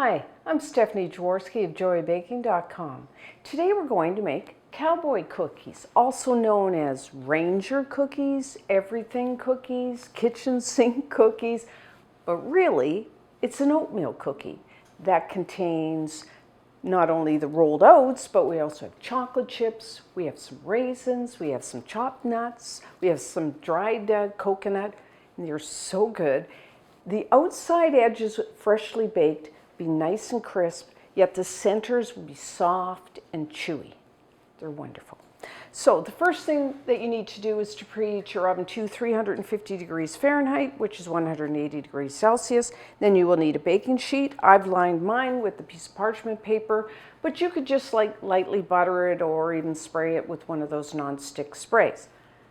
Hi, I'm Stephanie Jaworski of joybaking.com. Today we're going to make Cowboy cookies, also known as Ranger cookies, everything cookies, kitchen sink cookies, but really it's an oatmeal cookie that contains not only the rolled oats, but we also have chocolate chips, we have some raisins, we have some chopped nuts, we have some dried coconut, and they're so good. The outside edge is freshly baked, be nice and crisp, yet the centers will be soft and chewy. They're wonderful. So the first thing that you need to do is to preheat your oven to 350 degrees Fahrenheit, which is 180 degrees Celsius. Then you will need a baking sheet. I've lined mine with a piece of parchment paper, but you could just lightly butter it or even spray it with one of those non-stick sprays.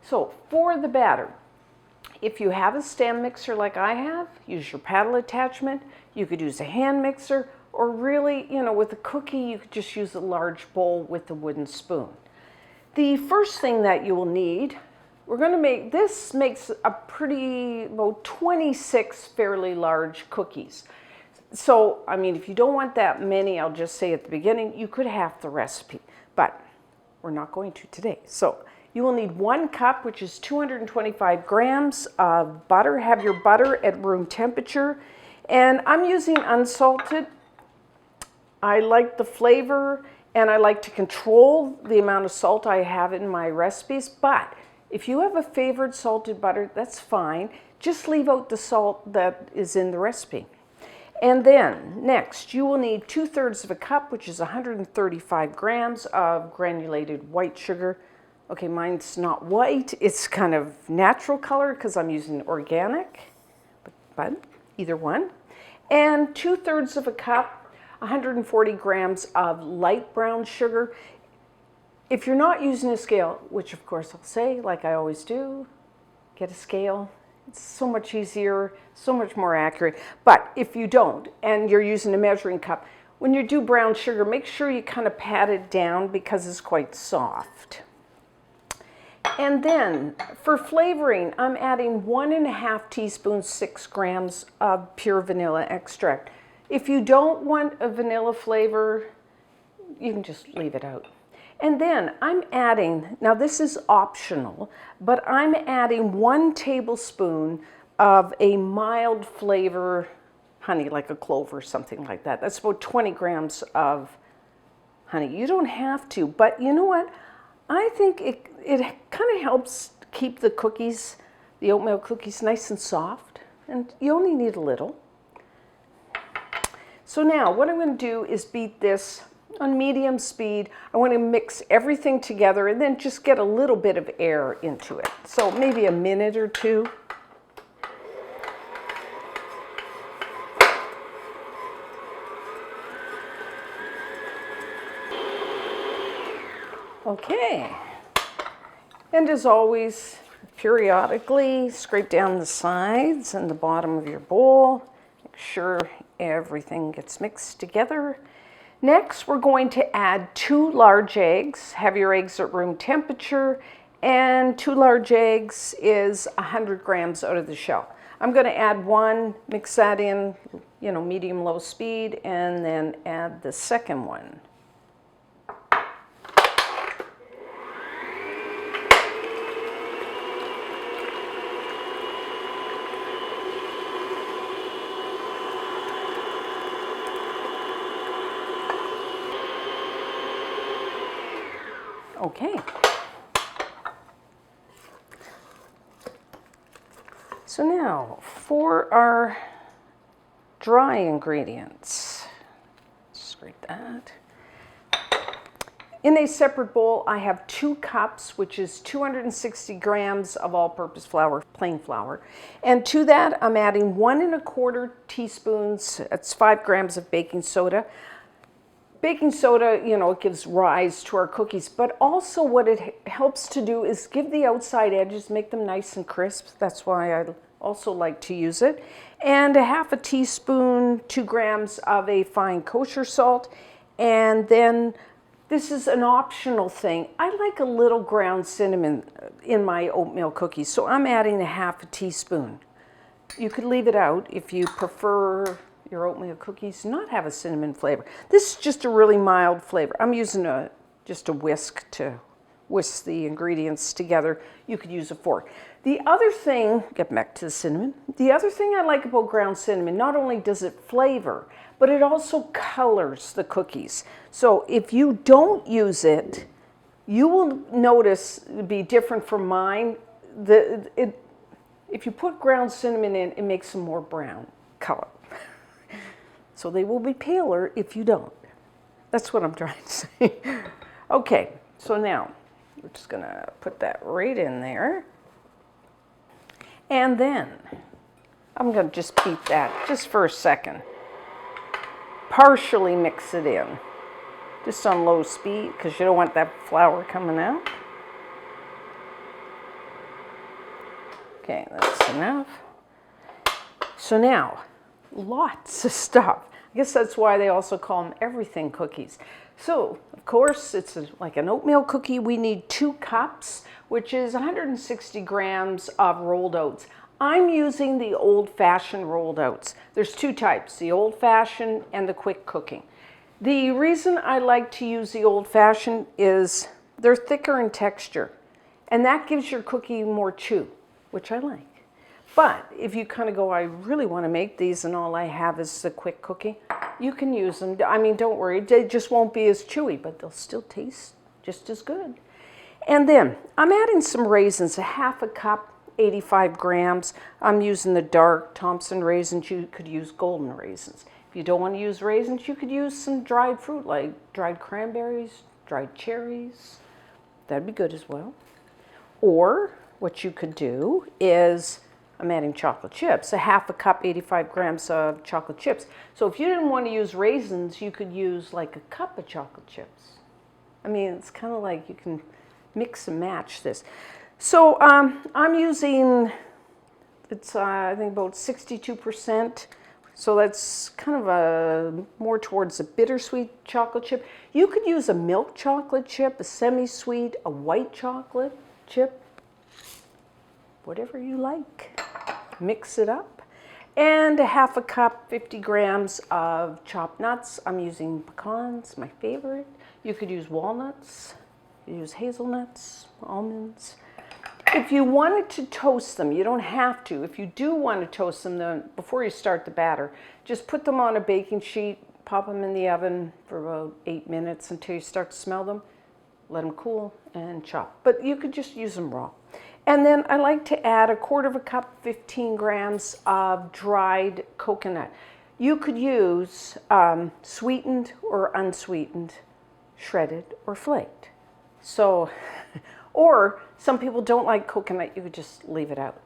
So for the batter, if you have a stand mixer like I have, use your paddle attachment. You could use a hand mixer, or really, with a cookie, you could just use a large bowl with a wooden spoon. The first thing that you will need, this makes a about 26 fairly large cookies. So, if you don't want that many, I'll just say at the beginning, you could half the recipe, but we're not going to today. So you will need 1 cup, which is 225 grams of butter. Have your butter at room temperature. And I'm using unsalted. I like the flavor and I like to control the amount of salt I have in my recipes. But if you have a favorite salted butter, that's fine. Just leave out the salt that is in the recipe. And then next, you will need 2/3 of a cup, which is 135 grams of granulated white sugar. Okay, mine's not white, it's kind of natural color because I'm using organic, but either one. And 2/3 of a cup, 140 grams of light brown sugar. If you're not using a scale, which of course I'll say, like I always do, get a scale. It's so much easier, so much more accurate. But if you don't, and you're using a measuring cup, when you do brown sugar, make sure you kind of pat it down because it's quite soft. And then for flavoring, I'm adding 1.5 teaspoons, 6 grams of pure vanilla extract. If you don't want a vanilla flavor, you can just leave it out. And then I'm adding, now this is optional, but I'm adding 1 tablespoon of a mild flavor honey, like a clove or something like that. That's about 20 grams of honey. You don't have to, but you know what? I think it kind of helps keep the cookies, the oatmeal cookies, nice and soft, and you only need a little. So now what I'm going to do is beat this on medium speed. I want to mix everything together and then just get a little bit of air into it. So maybe a minute or two. Okay, and as always, periodically scrape down the sides and the bottom of your bowl. Make sure everything gets mixed together. Next, we're going to add 2 large eggs. Have your eggs at room temperature, and 2 large eggs is 100 grams out of the shell. I'm going to add 1, mix that in, medium-low speed, and then add the second one. Okay. So now for our dry ingredients, scrape that. In a separate bowl, I have 2 cups, which is 260 grams of all-purpose flour, plain flour. And to that, I'm adding 1 1/4 teaspoons, that's 5 grams of baking soda. Baking soda, it gives rise to our cookies, but also what it helps to do is give the outside edges, make them nice and crisp. That's why I also like to use it. And 1/2 teaspoon, 2 grams of a fine kosher salt. And then this is an optional thing. I like a little ground cinnamon in my oatmeal cookies, so I'm adding 1/2 teaspoon. You could leave it out if you prefer your oatmeal cookies not have a cinnamon flavor. This is just a really mild flavor. I'm using just a whisk to whisk the ingredients together. You could use a fork. The other thing, get back to the cinnamon, the other thing I like about ground cinnamon, not only does it flavor, but it also colors the cookies. So if you don't use it, you will notice it'd be different from mine. If you put ground cinnamon in, it makes them more brown color. So they will be paler if you don't. That's what I'm trying to say. Okay, so now we're just gonna put that right in there. And then I'm gonna just beat that just for a second. Partially mix it in, just on low speed, because you don't want that flour coming out. Okay, that's enough. So now, lots of stuff. I guess that's why they also call them everything cookies. So, of course, it's like an oatmeal cookie. We need 2 cups, which is 160 grams of rolled oats. I'm using the old-fashioned rolled oats. There's 2 types, the old-fashioned and the quick cooking. The reason I like to use the old-fashioned is they're thicker in texture, and that gives your cookie more chew, which I like. But if you kind of go, I really want to make these and all I have is the quick cookie, you can use them. I mean, don't worry, they just won't be as chewy, but they'll still taste just as good. And then I'm adding some raisins, a half a cup, 85 grams. I'm using the dark Thompson raisins. You could use golden raisins. If you don't want to use raisins, you could use some dried fruit like dried cranberries, dried cherries. That'd be good as well. Or what you could do is, I'm adding chocolate chips, a half a cup, 85 grams of chocolate chips. So if you didn't want to use raisins, you could use like a cup of chocolate chips. I mean, it's kind of like you can mix and match this. So I'm using, it's I think about 62%. So that's kind of a more towards a bittersweet chocolate chip. You could use a milk chocolate chip, a semi-sweet, a white chocolate chip, whatever you like. Mix it up. And a half a cup, 50 grams of chopped nuts. I'm using pecans, my favorite. You could use walnuts, you use hazelnuts, almonds. If you wanted to toast them, you don't have to. If you do want to toast them, then before you start the batter, just put them on a baking sheet, pop them in the oven for about 8 minutes until you start to smell them. Let them cool and chop. But you could just use them raw. And then I like to add a quarter of a cup, 15 grams of dried coconut. You could use sweetened or unsweetened, shredded or flaked. So, or some people don't like coconut, you could just leave it out.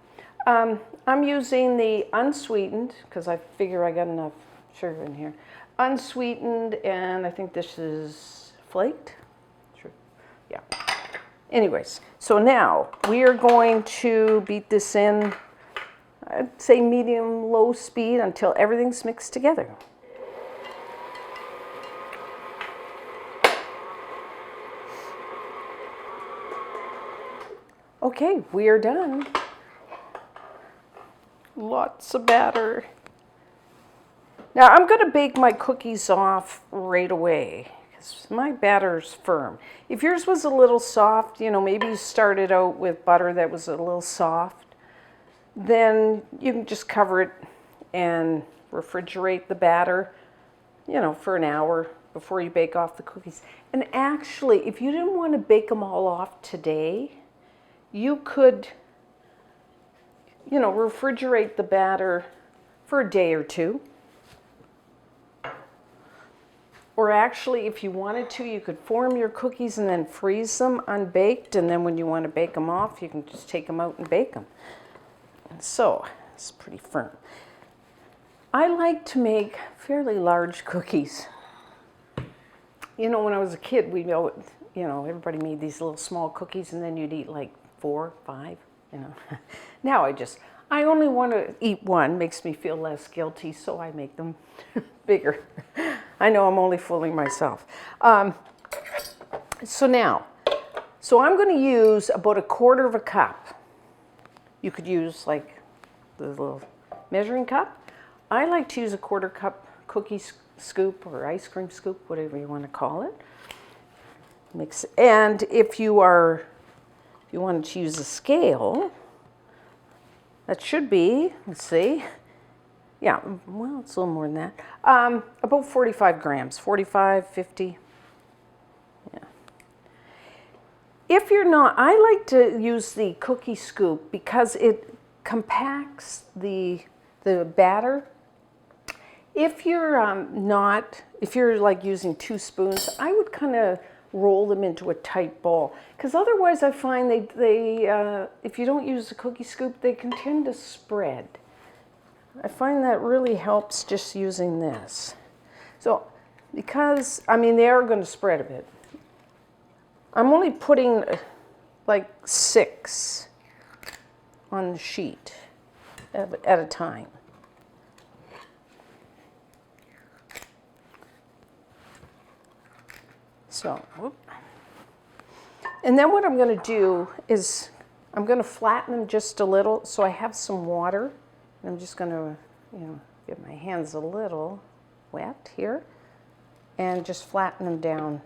I'm using the unsweetened, because I figure I got enough sugar in here. Unsweetened, and I think this is flaked. Sure. Yeah. Anyways, so now we are going to beat this in, I'd say medium-low speed until everything's mixed together. Okay, we are done. Lots of batter. Now I'm going to bake my cookies off right away. My batter's firm. If yours was a little soft, you know, maybe you started out with butter that was a little soft, then you can just cover it and refrigerate the batter, you know, for an hour before you bake off the cookies. And actually, if you didn't want to bake them all off today, you could, you know, refrigerate the batter for a day or 2. Or actually, if you wanted to, you could form your cookies and then freeze them unbaked, and then when you want to bake them off, you can just take them out and bake them. And so, it's pretty firm. I like to make fairly large cookies. You know, when I was a kid, we know, you know, everybody made these little small cookies, and then you'd eat like 4, 5, you know. Now I only want to eat one, makes me feel less guilty, so I make them bigger. I know I'm only fooling myself. So I'm going to use about a quarter of a cup. You could use like the little measuring cup, I like to use a 1/4 cup cookie scoop or ice cream scoop, whatever you want to call it. Mix, and if you wanted to use a scale, that should be, let's see, yeah, well, it's a little more than that. About 45 grams, 45, 50. Yeah. If you're not, I like to use the cookie scoop because it compacts the batter. If you're if you're like using 2 spoons, I would kind of roll them into a tight ball, because otherwise I find if you don't use the cookie scoop, they can tend to spread. I find that really helps just using this. So, because, I mean, they are going to spread a bit. I'm only putting like 6 on the sheet at a time. So, whoop. And then what I'm going to do is I'm going to flatten them just a little so I have some water. And I'm just going to, get my hands a little wet here and just flatten them down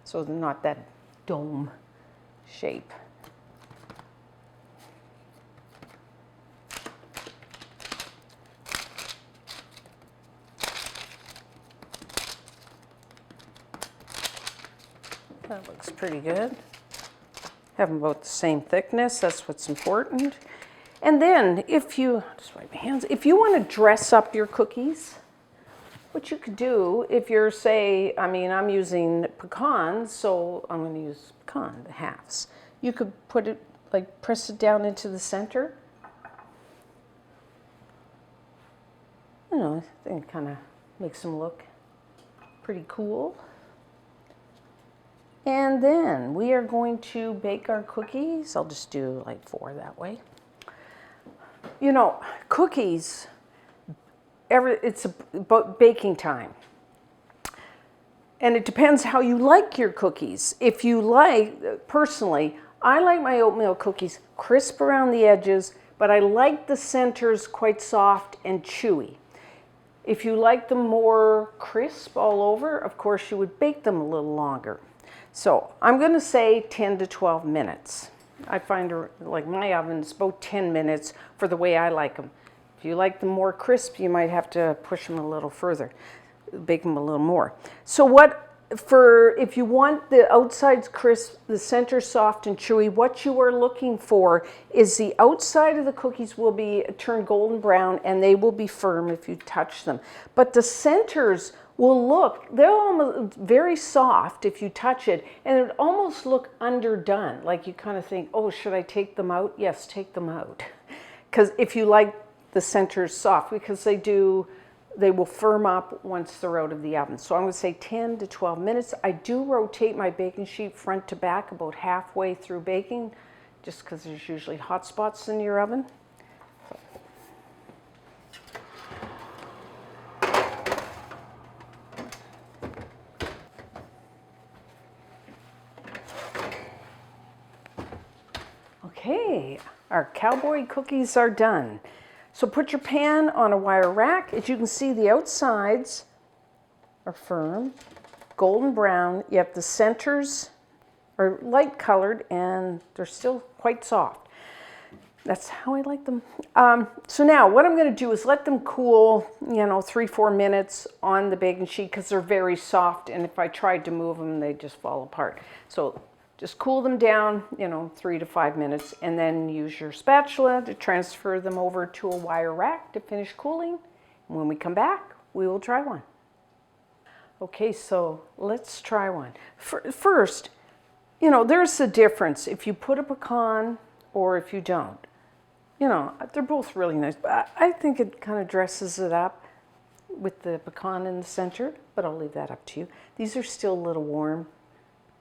so they're not that dome shape. That looks pretty good. Have them about the same thickness, that's what's important. And then if you, just wipe my hands, if you want to dress up your cookies, what you could do if you're, say, I'm using pecans, so I'm going to use pecan, the halves. You could put it, like press it down into the center. I think it kind of makes them look pretty cool. And then we are going to bake our cookies. I'll just do like 4 that way. Cookies, it's about baking time. And it depends how you like your cookies. If you like, personally, I like my oatmeal cookies crisp around the edges, but I like the centers quite soft and chewy. If you like them more crisp all over, of course you would bake them a little longer. So I'm going to say 10 to 12 minutes. I find like my oven's about 10 minutes for the way I like them. If you like them more crisp, you might have to push them a little further, bake them a little more. So if you want the outsides crisp, the center soft and chewy, what you are looking for is the outside of the cookies will be turned golden brown and they will be firm if you touch them. But the centers they'll almost very soft if you touch it, and it would almost look underdone, like you kind of think, oh, should I take them out? Yes, take them out. Because if you like the centers soft, because they will firm up once they're out of the oven. So I'm going to say 10 to 12 minutes. I do rotate my baking sheet front to back about halfway through baking, just because there's usually hot spots in your oven. Okay, our Cowboy cookies are done. So put your pan on a wire rack. As you can see, the outsides are firm, golden brown, yet the centers are light colored and they're still quite soft. That's how I like them. So now what I'm going to do is let them cool, 3-4 minutes on the baking sheet because they're very soft, and if I tried to move them, they just fall apart. So just cool them down, 3 to 5 minutes, and then use your spatula to transfer them over to a wire rack to finish cooling. And when we come back, we will try one. Okay, so let's try one. First, there's a difference if you put a pecan or if you don't. They're both really nice, but I think it kind of dresses it up with the pecan in the center, but I'll leave that up to you. These are still a little warm.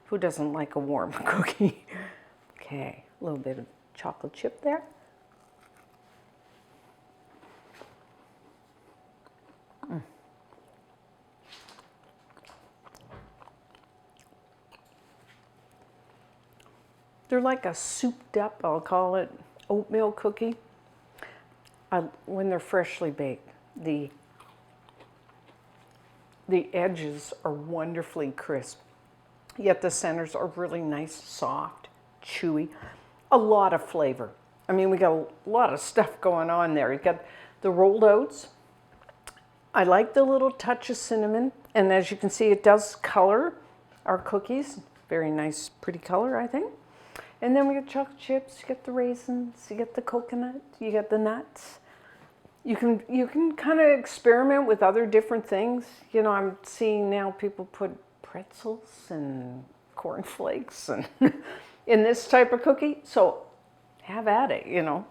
Who doesn't like a warm cookie? Okay, a little bit of chocolate chip there. They're like a souped up, I'll call it, oatmeal cookie when they're freshly baked. The the edges are wonderfully crisp, yet the centers are really nice, soft, chewy, a lot of flavor. I mean, we got a lot of stuff going on there. You got the rolled oats. I like the little touch of cinnamon, and as you can see, it does color our cookies. Very nice, pretty color, I think. And then we got chocolate chips, you get the raisins, you get the coconut, you get the nuts. You can kind of experiment with other different things. You know, I'm seeing now people put pretzels and cornflakes and in this type of cookie. So have at it, you know.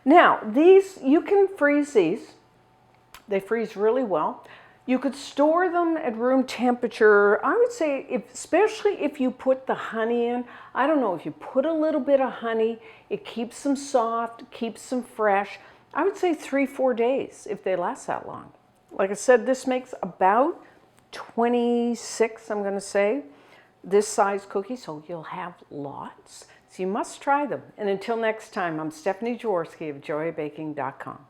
Now, these, you can freeze these. They freeze really well. You could store them at room temperature. I would say, especially if you put the honey in. I don't know, if you put a little bit of honey, it keeps them soft, keeps them fresh. I would say 3-4 days if they last that long. Like I said, this makes about 26, I'm going to say, this size cookie, so you'll have lots. So you must try them. And until next time, I'm Stephanie Jaworski of joyabaking.com.